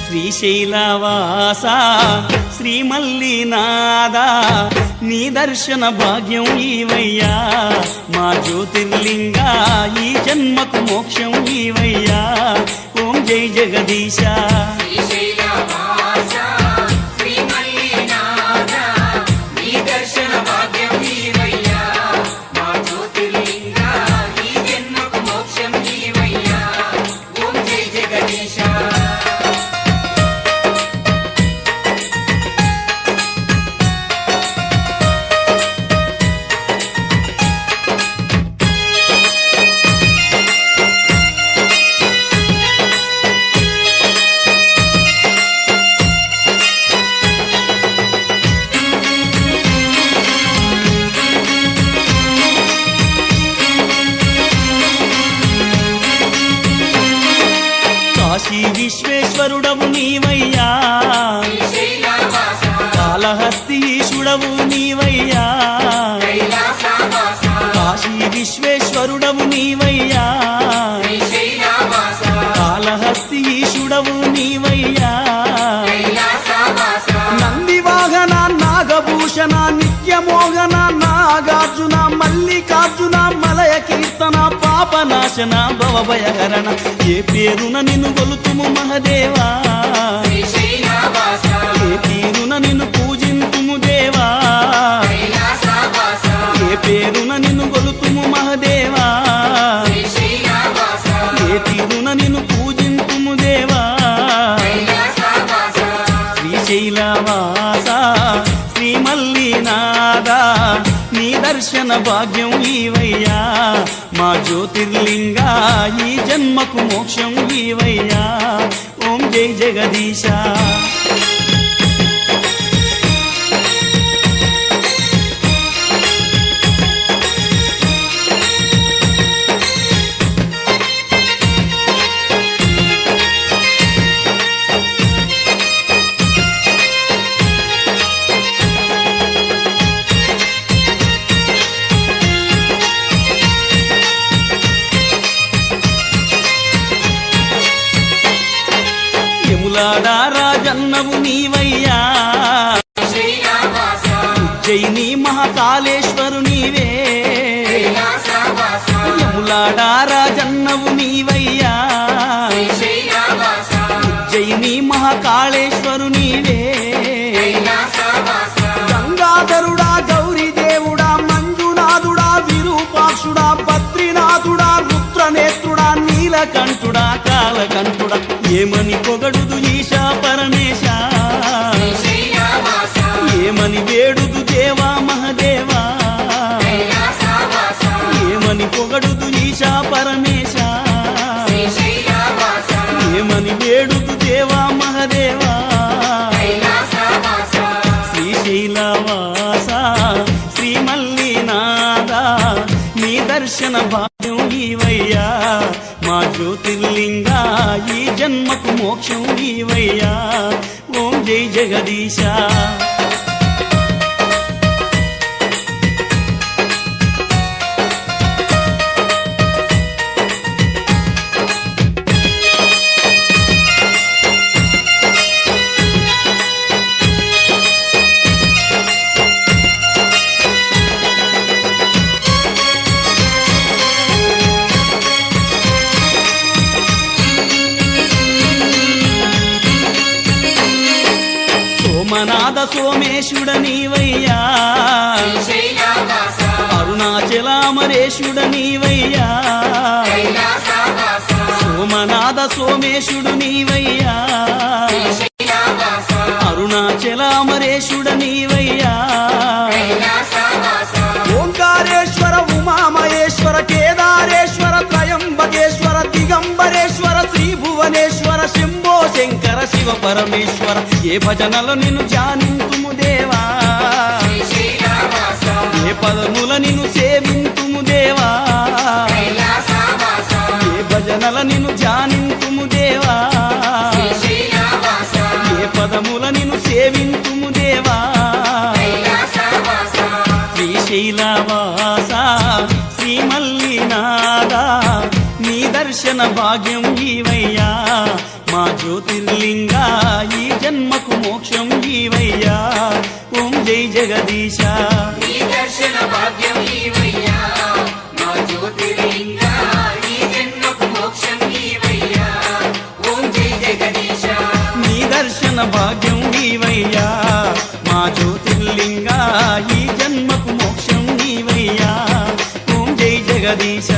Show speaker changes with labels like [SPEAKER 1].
[SPEAKER 1] శ్రీశైలవాస శ్రీమల్లినాథ నీ దర్శన భాగ్యం ఈవయ్యా మా జ్యోతిర్లింగ ఈ జన్మకు మోక్షం ఈవయ్యా ఓం జై జగదీశ కాశీ విశ్వేశ్వరుడవు నీవయ్యా కాళహస్తీశుడవు నీవయ్యా కాశీ విశ్వేశ్వరుడవు నీవయ్యా కాళహస్తీశుడవు నీవయ్యా నందివాహన నాగభూషణ నిత్యమోహన నాగార్జున మల్లికార్జున మలయ కీర్తన పాపనాశన భవభయహరణ ఏ పేరున నిన్ను గొలుతుము మహదేవా ఏ తీరున నిన్ను పూజింతుము దేవా ఏ పేరున నిన్ను గొలుతుము మహదేవా ఏ తీరున నిన్ను పూజింతుము దేవా శ్రీశైలవాస శ్రీమల్లినాథ నీ దర్శన భాగ్యం ఈవయ్యా మా జ్యోతిర్లింగ ఈ జన్మకు మోక్షం ఈవయ్యా ఓం జై జగదీశ యములాడ రాజన్నవు నీవయ్యా ఉజ్జయిని మహాకాళేశ్వరు నీవే యములాడ రాజన్నవు నీవయ్యా ఉజ్జయిని మహాకాళేశ్వరు నీవే గంగాధరుడా గౌరీదేవుడా మంజునాథుడా విరూపాక్షుడా బద్రీనాథుడా రుద్రనేత్రుడా నీలకంఠుడా కాలకంఠుడా ఏమని పొగడుదు ఈశా పరమేశ ఏమని వేడుదు దేవా మహదేవా ఏమని పొగడుదు ఈశా పరమేశ ఏమని వేడుదు దేవా మహదేవా శ్రీశైలవాస శ్రీమల్లినాథ నీ దర్శన భాగ్యం ఈవయ్యా మా జ్యోతిర్లింగ ఈ జన్మకు మోక్షం ఈవయ్యా ఓం జై జగదీశ సోమనాథ సోమేశుడ నీవయ్యా అరుణాచలామరేశుడ నీవయ్యా సోమనాథ సోమేశుడు నీవయ్యా అరుణాచలామరేశుడ నీవయ్యా ఓంకారేశ్వర ఉమామహేశ్వర కేదారేశ్వర త్రయంబకేశ్వర దిగంబరేశ్వర శ్రీభువనేశ్వర శంభో శంకర శివ పరమేశ్వర ఏ భజనలో నిన్ను ధ్యానింతుము దేవా ఏ పదముల నిన్ను సేవింతుము దేవా ఏ భజనల నిన్ను ధ్యానింతుము దేవా ఏ పదముల నిన్ను సేవింతుము దేవా శ్రీశైలవాస శ్రీమల్లినాథ నీ దర్శన భాగ్యం ఈవయ్యా మా జ్యోతిర్లింగ జ్యోతిర్లింగా ఈ జన్మకు మోక్షం ఈవయ్యా ఓం జై జగదీశ
[SPEAKER 2] నీ దర్శన భాగ్యం ఈవయ్యా మా జ్యోతిర్లింగా ఈ జన్మకు మోక్షం ఈవయ్యా ఓం జై జగదీశ
[SPEAKER 1] నీ దర్శన భాగ్యం ఈవయ్యా మా జ్యోతిర్లింగా ఈ జన్మకు మోక్షం నీవయ్యా ఓం జై జగదీశ